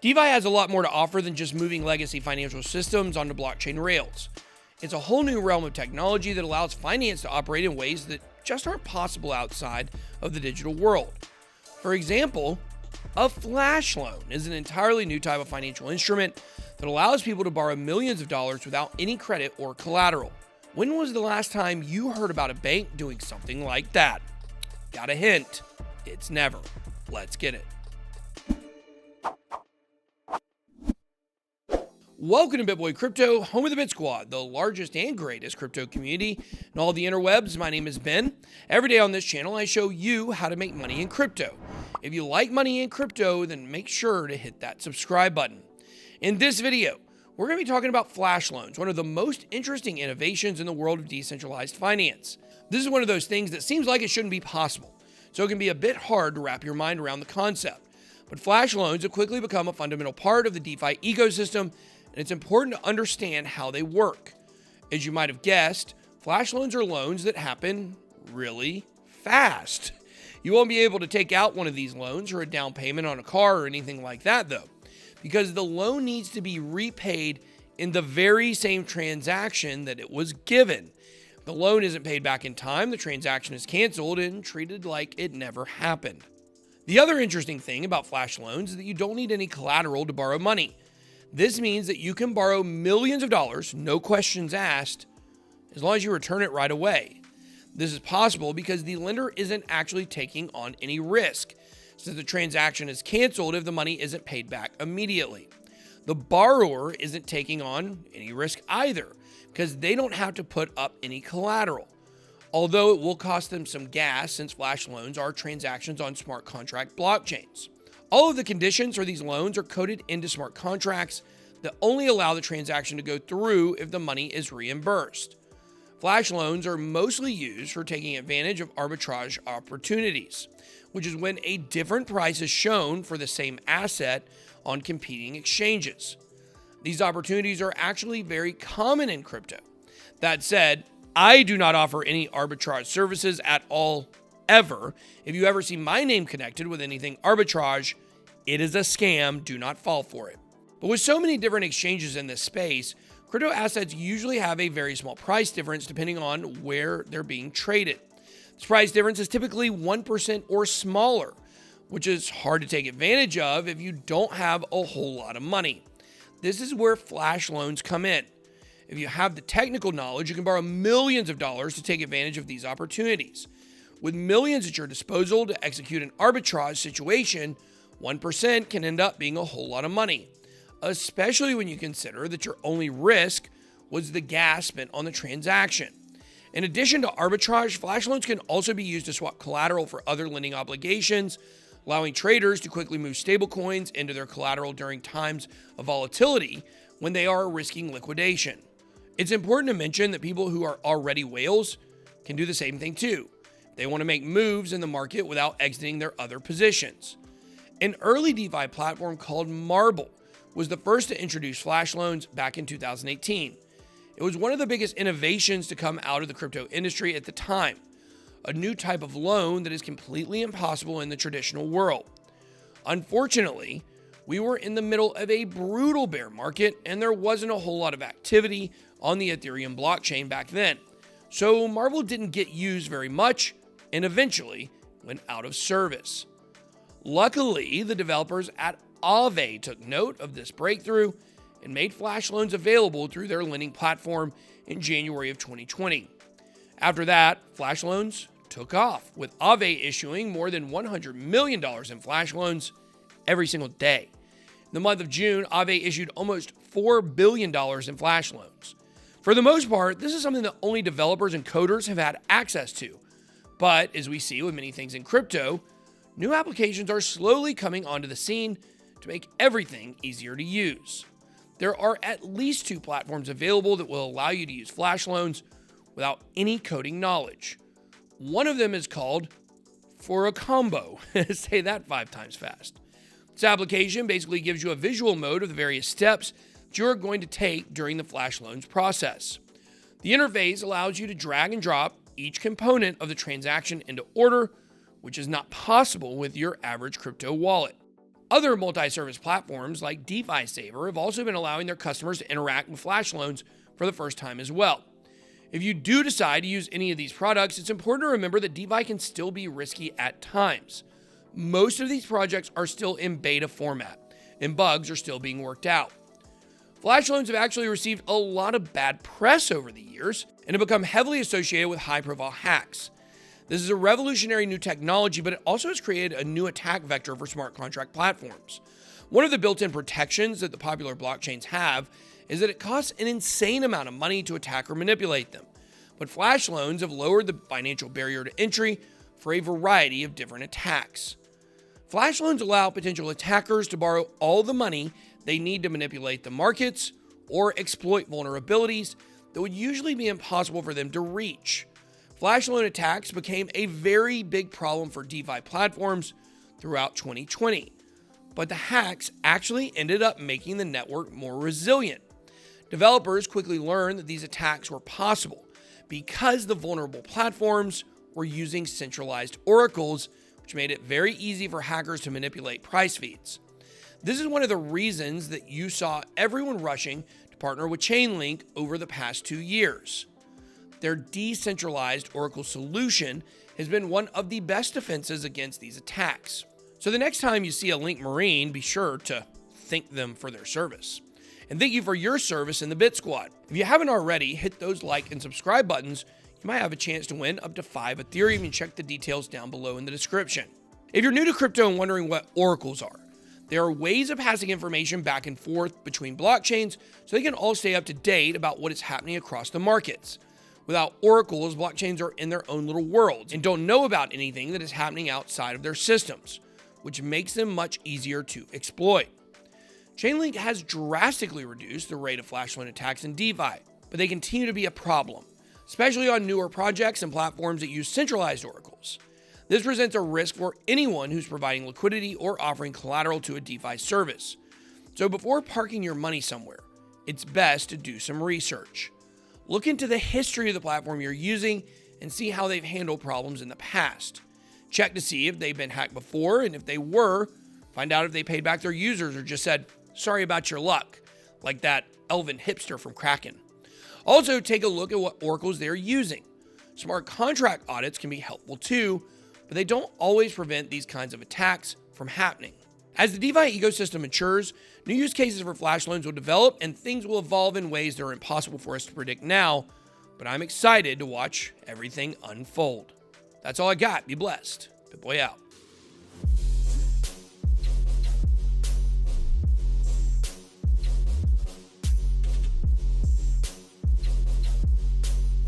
DeFi has a lot more to offer than just moving legacy financial systems onto blockchain rails. It's a whole new realm of technology that allows finance to operate in ways that just aren't possible outside of the digital world. For example, a flash loan is an entirely new type of financial instrument that allows people to borrow millions of dollars without any credit or collateral. When was the last time you heard about a bank doing something like that? Got a hint? It's never. Let's get it. Welcome to BitBoy Crypto, home of the Bit Squad, the largest and greatest crypto community in all the interwebs. My name is Ben. Every day on this channel, I show you how to make money in crypto. If you like money in crypto, then make sure to hit that subscribe button. In this video, we're going to be talking about flash loans, one of the most interesting innovations in the world of decentralized finance. This is one of those things that seems like it shouldn't be possible, so it can be a bit hard to wrap your mind around the concept. But flash loans have quickly become a fundamental part of the DeFi ecosystem, and it's important to understand how they work. As you might have guessed, flash loans are loans that happen really fast. You won't be able to take out one of these loans or a down payment on a car or anything like that, though, because the loan needs to be repaid in the very same transaction that it was given. If the loan isn't paid back in time, the transaction is canceled and treated like it never happened. The other interesting thing about flash loans is that you don't need any collateral to borrow money. This means that you can borrow millions of dollars, no questions asked, as long as you return it right away. This is possible because the lender isn't actually taking on any risk, since the transaction is canceled if the money isn't paid back immediately. The borrower isn't taking on any risk either, because they don't have to put up any collateral. Although it will cost them some gas, since flash loans are transactions on smart contract blockchains. All of the conditions for these loans are coded into smart contracts that only allow the transaction to go through if the money is reimbursed. Flash loans are mostly used for taking advantage of arbitrage opportunities, which is when a different price is shown for the same asset on competing exchanges. These opportunities are actually very common in crypto. That said, I do not offer any arbitrage services at all, ever. If you ever see my name connected with anything arbitrage, it is a scam. Do not fall for it. But with so many different exchanges in this space, crypto assets usually have a very small price difference depending on where they're being traded. This price difference is typically 1% or smaller, which is hard to take advantage of if you don't have a whole lot of money. This is where flash loans come in. If you have the technical knowledge, you can borrow millions of dollars to take advantage of these opportunities. With millions at your disposal to execute an arbitrage situation, 1% can end up being a whole lot of money, especially when you consider that your only risk was the gas spent on the transaction. In addition to arbitrage, flash loans can also be used to swap collateral for other lending obligations, allowing traders to quickly move stablecoins into their collateral during times of volatility when they are risking liquidation. It's important to mention that people who are already whales can do the same thing too. They want to make moves in the market without exiting their other positions. An early DeFi platform called Marble was the first to introduce flash loans back in 2018. It was one of the biggest innovations to come out of the crypto industry at the time, a new type of loan that is completely impossible in the traditional world. Unfortunately, we were in the middle of a brutal bear market and there wasn't a whole lot of activity on the Ethereum blockchain back then. So Marble didn't get used very much and eventually went out of service. Luckily, the developers at Aave took note of this breakthrough and made flash loans available through their lending platform in January of 2020. After that, flash loans took off, with Aave issuing more than $100 million in flash loans every single day. In the month of June, Aave issued almost $4 billion in flash loans. For the most part, this is something that only developers and coders have had access to. But as we see with many things in crypto, new applications are slowly coming onto the scene to make everything easier to use. There are at least 2 platforms available that will allow you to use flash loans without any coding knowledge. One of them is called For a Combo. Say that 5 times fast. This application basically gives you a visual mode of the various steps that you're going to take during the flash loans process. The interface allows you to drag and drop each component of the transaction into order, which is not possible with your average crypto wallet. Other multi-service platforms like DeFi Saver have also been allowing their customers to interact with flash loans for the first time as well. If you do decide to use any of these products, it's important to remember that DeFi can still be risky at times. Most of these projects are still in beta format, and bugs are still being worked out. Flash loans have actually received a lot of bad press over the years and have become heavily associated with high-profile hacks. This is a revolutionary new technology, but it also has created a new attack vector for smart contract platforms. One of the built-in protections that the popular blockchains have is that it costs an insane amount of money to attack or manipulate them. But flash loans have lowered the financial barrier to entry for a variety of different attacks. Flash loans allow potential attackers to borrow all the money they need to manipulate the markets or exploit vulnerabilities that would usually be impossible for them to reach. Flash loan attacks became a very big problem for DeFi platforms throughout 2020, but the hacks actually ended up making the network more resilient. Developers quickly learned that these attacks were possible because the vulnerable platforms were using centralized oracles, which made it very easy for hackers to manipulate price feeds. This is one of the reasons that you saw everyone rushing to partner with Chainlink over the past 2 years. Their decentralized oracle solution has been one of the best defenses against these attacks. So the next time you see a Link Marine, be sure to thank them for their service. And thank you for your service in the Bit Squad. If you haven't already, hit those like and subscribe buttons. You might have a chance to win up to 5 Ethereum, and check the details down below in the description. If you're new to crypto and wondering what oracles are, there are ways of passing information back and forth between blockchains so they can all stay up to date about what is happening across the markets. Without oracles, blockchains are in their own little worlds and don't know about anything that is happening outside of their systems, which makes them much easier to exploit. Chainlink has drastically reduced the rate of flash loan attacks in DeFi, but they continue to be a problem, especially on newer projects and platforms that use centralized oracles. This presents a risk for anyone who's providing liquidity or offering collateral to a DeFi service. So before parking your money somewhere, it's best to do some research. Look into the history of the platform you're using and see how they've handled problems in the past. Check to see if they've been hacked before, and if they were, find out if they paid back their users or just said, "Sorry about your luck," like that elven hipster from Kraken. Also, take a look at what oracles they're using. Smart contract audits can be helpful too, but they don't always prevent these kinds of attacks from happening. As the DeFi ecosystem matures, new use cases for flash loans will develop and things will evolve in ways that are impossible for us to predict now, but I'm excited to watch everything unfold. That's all I got. Be blessed. BitBoy out.